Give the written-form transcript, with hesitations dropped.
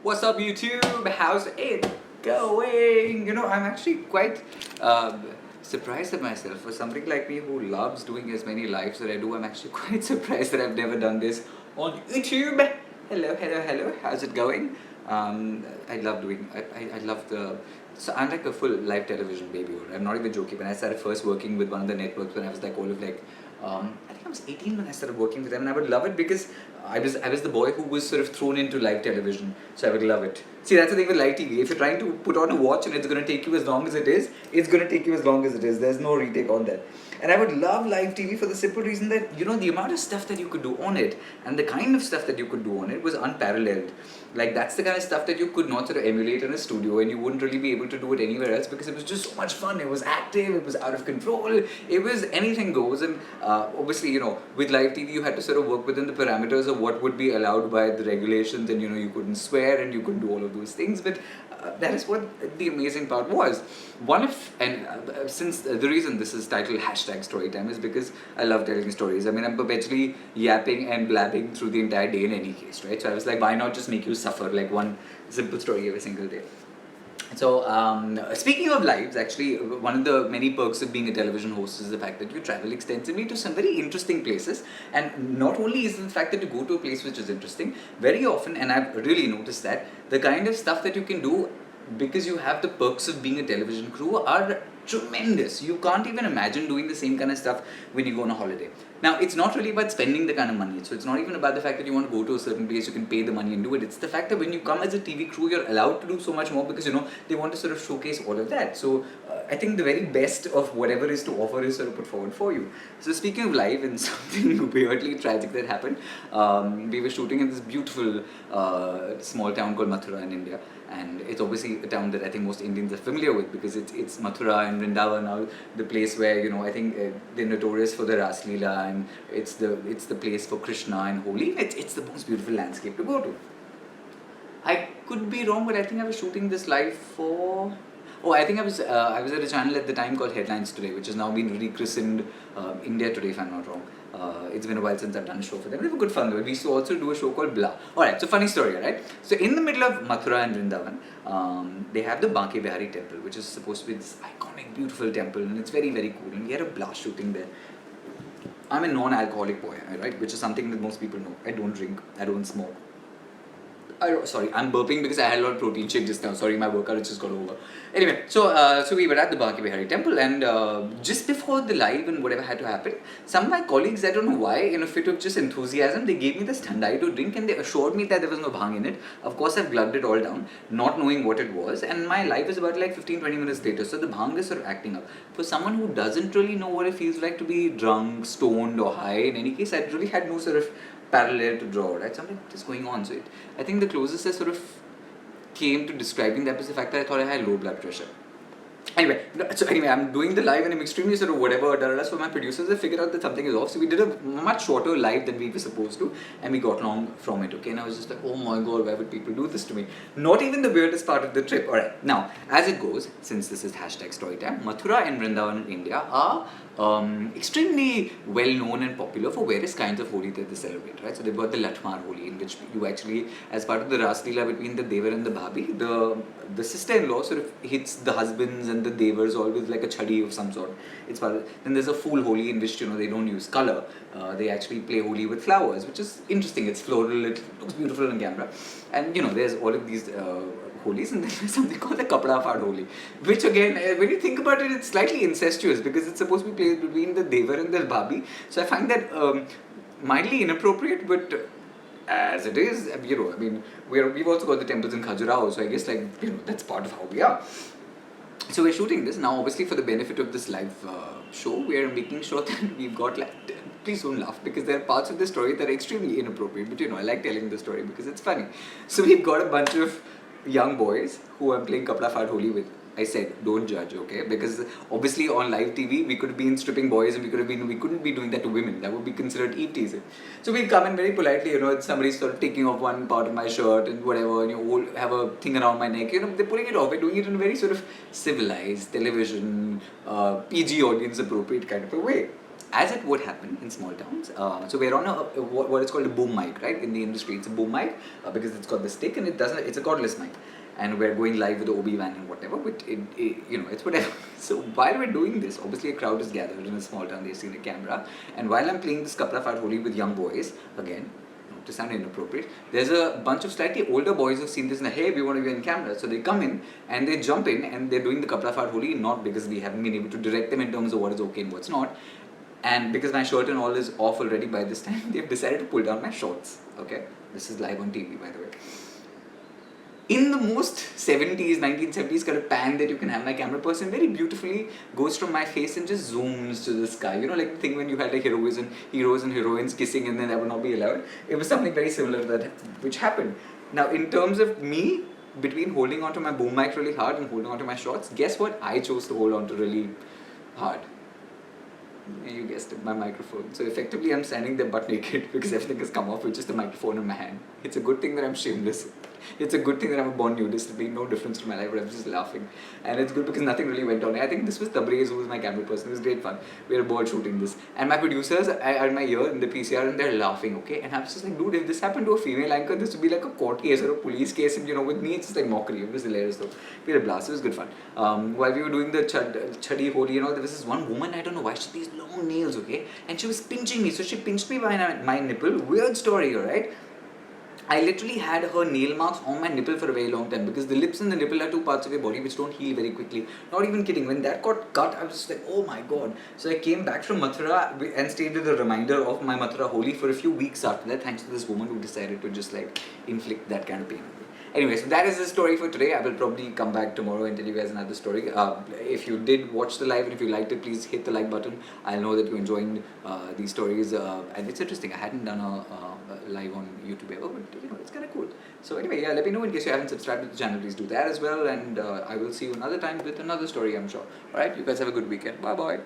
What's up, YouTube? How's it going? I'm actually quite surprised at myself. For somebody like me who loves doing as many lives that I do, I'm actually quite surprised that I've never done this on YouTube. Hello, hello, hello. How's it going? I love doing. I love the. So I'm like a full live television baby. I'm not even joking. When I started first working with one of the networks, when I was like all of like I think I was 18 when I started working with them, and I would love it because I was the boy who was sort of thrown into live television, so I would love it. See, that's the thing with live TV. If you're trying to put on a watch and it's going to take you as long as it is, it's going to take you as long as it is. There's no retake on that. And I would love live TV for the simple reason that the amount of stuff that you could do on it and the kind of stuff that you could do on it was unparalleled. Like that's the kind of stuff that you could not sort of emulate in a studio, and you wouldn't really be able to do it anywhere else because it was just so much fun. It was active, it was out of control, it was anything goes. And obviously, with live TV, you had to sort of work within the parameters of what would be allowed by the regulations, and you couldn't swear and you couldn't do all of those things. But that is what the amazing part was. Since the reason this is titled #Storytime is because I love telling stories. I mean, I'm perpetually yapping and blabbing through the entire day in any case, right? So I was like, why not just make you suffer like one simple story every single day? So, speaking of lives, actually, one of the many perks of being a television host is the fact that you travel extensively to some very interesting places. And not only is it the fact that you go to a place which is interesting, very often, and I've really noticed that, the kind of stuff that you can do because you have the perks of being a television crew are tremendous. You can't even imagine doing the same kind of stuff when you go on a holiday. Now, it's not really about spending the kind of money. So it's not even about the fact that you want to go to a certain place, you can pay the money and do it. It's the fact that when you come as a TV crew, you're allowed to do so much more because, they want to sort of showcase all of that. So I think the very best of whatever is to offer is sort of put forward for you. So speaking of live and something weirdly tragic that happened, we were shooting in this beautiful small town called Mathura in India. And it's obviously a town that I think most Indians are familiar with because it's Mathura and Vrindavan now, the place where I think they're notorious for the Ras Leela, and it's the place for Krishna and Holi. It's the most beautiful landscape to go to. I could be wrong, but I think I was shooting this live for. Oh, I think I was at a channel at the time called Headlines Today, which has now been rechristened India Today, if I'm not wrong. It's been a while since I've done a show for them. They were good fun though. We used to also do a show called Blah. Alright, so funny story, right? So in the middle of Mathura and Vrindavan, they have the Banke Bihari temple, which is supposed to be this iconic, beautiful temple, and it's very, very cool. And we had a blast shooting there. I'm a non-alcoholic boy, right? Which is something that most people know. I don't drink, I don't smoke. Sorry, I'm burping because I had a lot of protein shake just now. Sorry, my workout just got over. Anyway, so we were at the Banke Bihari temple, and just before the live and whatever had to happen, some of my colleagues, I don't know why, in a fit of just enthusiasm, they gave me this thandai to drink, and they assured me that there was no bhang in it. Of course, I've glugged it all down, not knowing what it was, and my life is about like 15-20 minutes later, so the bhang is sort of acting up. For someone who doesn't really know what it feels like to be drunk, stoned, or high, in any case, I really had no sort of parallel to draw, right? Something is going on. So I think the closest I sort of came to describing that was the fact that I thought I had low blood pressure. Anyway, I'm doing the live and I'm extremely sort of whatever, so my producers have figured out that something is off. So we did a much shorter live than we were supposed to, and we got along from it, okay? And I was just like, oh my god, why would people do this to me? Not even the weirdest part of the trip. Alright, now, as it goes, since this is #Storytime, Mathura and Vrindavan in India are extremely well known and popular for various kinds of Holi that they celebrate, right? So they've got the Latmar Holi, in which you actually, as part of the Ras Leela between the Devar and the Bhabi, the sister-in-law sort of hits the husbands and the Devars all with like a chadi of some sort. It's part of, then there's a Fool Holi in which they don't use color. They actually play Holi with flowers, which is interesting. It's floral, it looks beautiful on camera, and there's all of these Holies, and then there's something called the Kapda Fad Holi, which again, when you think about it, it's slightly incestuous because it's supposed to be played between the Devar and the Bhabi. So I find that mildly inappropriate, but as it is, I mean, we've also got the temples in Khajuraho, so I guess that's part of how we are. So we're shooting this now, obviously for the benefit of this live show. We are making sure that we've got please don't laugh because there are parts of the story that are extremely inappropriate, but I like telling the story because it's funny. So we've got a bunch of young boys who I'm playing Kapda Fad Holi with. I said, don't judge, okay? Because obviously on live TV, we could have been stripping boys and we couldn't be doing that to women. That would be considered eve teasing. So we come in very politely, somebody's sort of taking off one part of my shirt and whatever, and you have a thing around my neck, they're pulling it off. We're doing it in a very sort of civilized, television, PG audience appropriate kind of a way. as it would happen in small towns, so we're on what is called a boom mic, right? In the industry, it's a boom mic because it's got the stick and it's a cordless mic. And we're going live with the Obi-Wan and whatever, but it's whatever. So while we're doing this, obviously a crowd is gathered in a small town, they've seen a camera, and while I'm playing this Kapla Fat Holi with young boys, again, not to sound inappropriate, there's a bunch of slightly older boys who've seen this and hey, we want to be on camera. So they come in and they jump in and they're doing the Kapla Fat Holi, not because we haven't been able to direct them in terms of what is okay and what's not, and because my shirt and all is off already by this time, they've decided to pull down my shorts. Okay, this is live on TV, by the way. In the most 70s, 1970s kind of pan that you can have, my camera person very beautifully goes from my face and just zooms to the sky. You know, like the thing when you had like heroes and heroines kissing and then that would not be allowed. It was something very similar to that which happened. Now, in terms of me, between holding onto my boom mic really hard and holding onto my shorts, guess what I chose to hold onto really hard? You guessed it, my microphone. So effectively I'm standing there butt naked because everything has come off with just the microphone in my hand. It's a good thing that I'm shameless. It's a good thing that I'm a born nudist. It made no difference to my life, but I was just laughing. And it's good because nothing really went on. I think this was Tabriz, who was my camera person. It was great fun. We were bored shooting this. And my producers are in my ear in the PCR and they're laughing, okay? And I was just like, dude, if this happened to a female anchor, this would be like a court case or a police case. And with me, it's just like mockery. It was hilarious though. We had a blast. It was good fun. While we were doing the Chadi Holi, there was this one woman, I don't know why, she had these long nails, okay? And she was pinching me. So she pinched me by my nipple. Weird story, alright? I literally had her nail marks on my nipple for a very long time because the lips and the nipple are two parts of your body which don't heal very quickly. Not even kidding. When that got cut, I was just like, oh my god. So I came back from Mathura and stayed with a reminder of my Mathura Holi for a few weeks after that, thanks to this woman who decided to just like inflict that kind of pain on me. Anyway, so that is the story for today. I will probably come back tomorrow and tell you guys another story. If you did watch the live and if you liked it, please hit the like button. I'll know that you enjoyed these stories. And it's interesting. I hadn't done a live on YouTube ever, but it's kind of cool. So anyway, yeah, let me know in case you haven't subscribed to the channel. Please do that as well. And I will see you another time with another story, I'm sure. Alright, you guys have a good weekend. Bye-bye.